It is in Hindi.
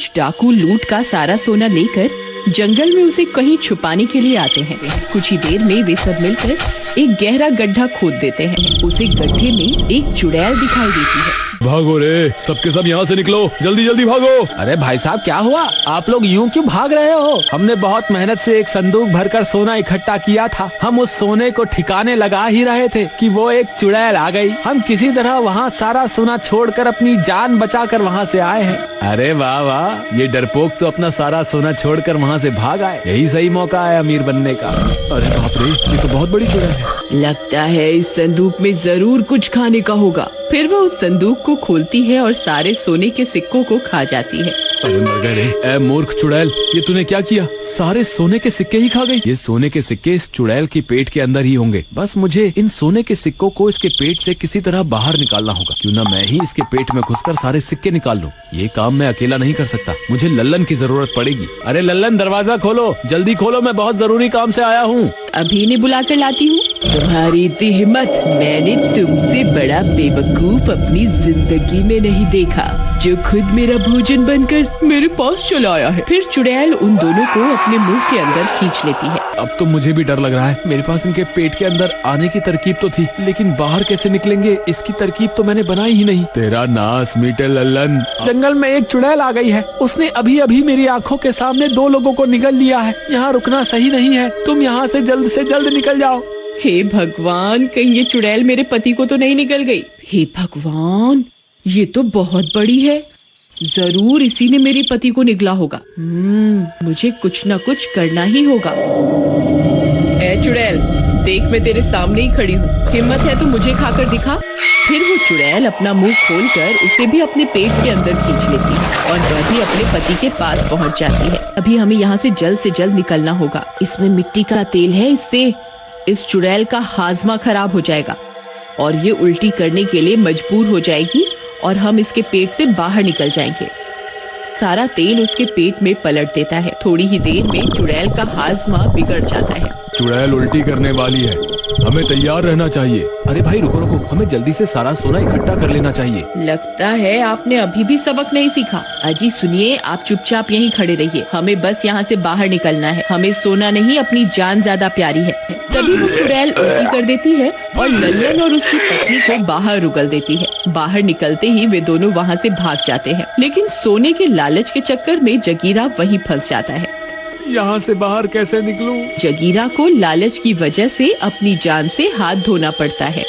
कुछ डाकू लूट का सारा सोना लेकर जंगल में उसे कहीं छुपाने के लिए आते हैं। कुछ ही देर में वे सब मिलकर एक गहरा गड्ढा खोद देते हैं। उसे गड्ढे में एक चुड़ैल दिखाई देती है। भागो रे, सबके सब यहाँ से निकलो, जल्दी जल्दी भागो। अरे भाई साहब, क्या हुआ? आप लोग यूं क्यों भाग रहे हो? हमने बहुत मेहनत से एक संदूक भरकर सोना इकट्ठा किया था। हम उस सोने को ठिकाने लगा ही रहे थे कि वो एक चुड़ैल आ गई। हम किसी तरह वहाँ सारा सोना छोड़कर अपनी जान बचाकर वहाँ से आए हैं। अरे वाह वाह, ये डरपोक तो अपना सारा सोना छोड़कर वहाँ से भाग आए। यही सही मौका है अमीर बनने का। अरे बाप रे, ये तो बहुत बड़ी चुड़ैल है। लगता है इस संदूक में जरूर कुछ खाने का होगा। फिर वह उस संदूक को खोलती है और सारे सोने के सिक्कों को खा जाती है। अरे मर गए रे, ए मूर्ख चुड़ैल, ये तूने क्या किया? सारे सोने के सिक्के ही खा गई। ये सोने के सिक्के इस चुड़ैल के पेट के अंदर ही होंगे। बस मुझे इन सोने के सिक्कों को इसके पेट से किसी तरह बाहर निकालना होगा। क्यों ना मैं ही इसके पेट में घुसकर सारे सिक्के निकाल लूं। ये काम मैं अकेला नहीं कर सकता, मुझे लल्लन की जरूरत पड़ेगी। अरे लल्लन, दरवाजा खोलो, जल्दी खोलो, मैं बहुत जरूरी काम से आया हूँ। अभी नहीं बुला कर लाती हूँ। तुम्हारी इतनी हिम्मत मैंने तुमसे बड़ा बेवकूफ अपनी जिंदगी में नहीं देखा, जो खुद मेरा भोजन बनकर मेरे पास चला आया है। फिर चुड़ैल उन दोनों को अपने मुंह के अंदर खींच लेती है। अब तो मुझे भी डर लग रहा है। मेरे पास इनके पेट के अंदर आने की तरकीब तो थी, लेकिन बाहर कैसे निकलेंगे इसकी तरकीब तो मैंने बनाई ही नहीं। तेरा नाश मीटे लल्लन। जंगल में एक चुड़ैल आ गई है। उसने अभी अभी मेरी आंखों के सामने 2 लोगों को निगल लिया है। यहाँ रुकना सही नहीं है। तुम यहाँ से जल्द निकल जाओ। हे भगवान, कहीं ये चुड़ैल मेरे पति को तो नहीं निकल गई। हे भगवान, ये तो बहुत बड़ी है। जरूर इसी ने मेरे पति को निगला होगा। मुझे कुछ न कुछ करना ही होगा। ए चुड़ैल, देख मैं तेरे सामने ही खड़ी हूँ। हिम्मत है तो मुझे खाकर दिखा। फिर वो चुड़ैल अपना मुंह खोलकर उसे भी अपने पेट के अंदर खींच लेती है और वह भी अपने पति के पास पहुँच जाती है। अभी हमें यहाँ से जल्द निकलना होगा। इसमें मिट्टी का तेल है, इससे इस चुड़ैल का हाजमा खराब हो जाएगा और ये उल्टी करने के लिए मजबूर हो जाएगी और हम इसके पेट से बाहर निकल जाएंगे। सारा तेल उसके पेट में पलट देता है। थोड़ी ही देर में चुड़ैल का हाजमा बिगड़ जाता है। चुड़ैल उल्टी करने वाली है, हमें तैयार रहना चाहिए। अरे भाई रुको रुको, हमें जल्दी से सारा सोना इकट्ठा कर लेना चाहिए। लगता है आपने अभी भी सबक नहीं सीखा। अजी सुनिए, आप चुपचाप यहीं खड़े रहिए। हमें बस यहाँ से बाहर निकलना है। हमें सोना नहीं, अपनी जान ज्यादा प्यारी है। तभी वो चुड़ैल उल्टी कर देती है और लल्लन और उसकी पत्नी को बाहर उगल देती है। बाहर निकलते ही वे दोनों वहाँ से भाग जाते हैं, लेकिन सोने के लालच के चक्कर में जगीरा वहीं फंस जाता है। यहाँ से बाहर कैसे निकलूं? जगीरा को लालच की वजह से अपनी जान से हाथ धोना पड़ता है।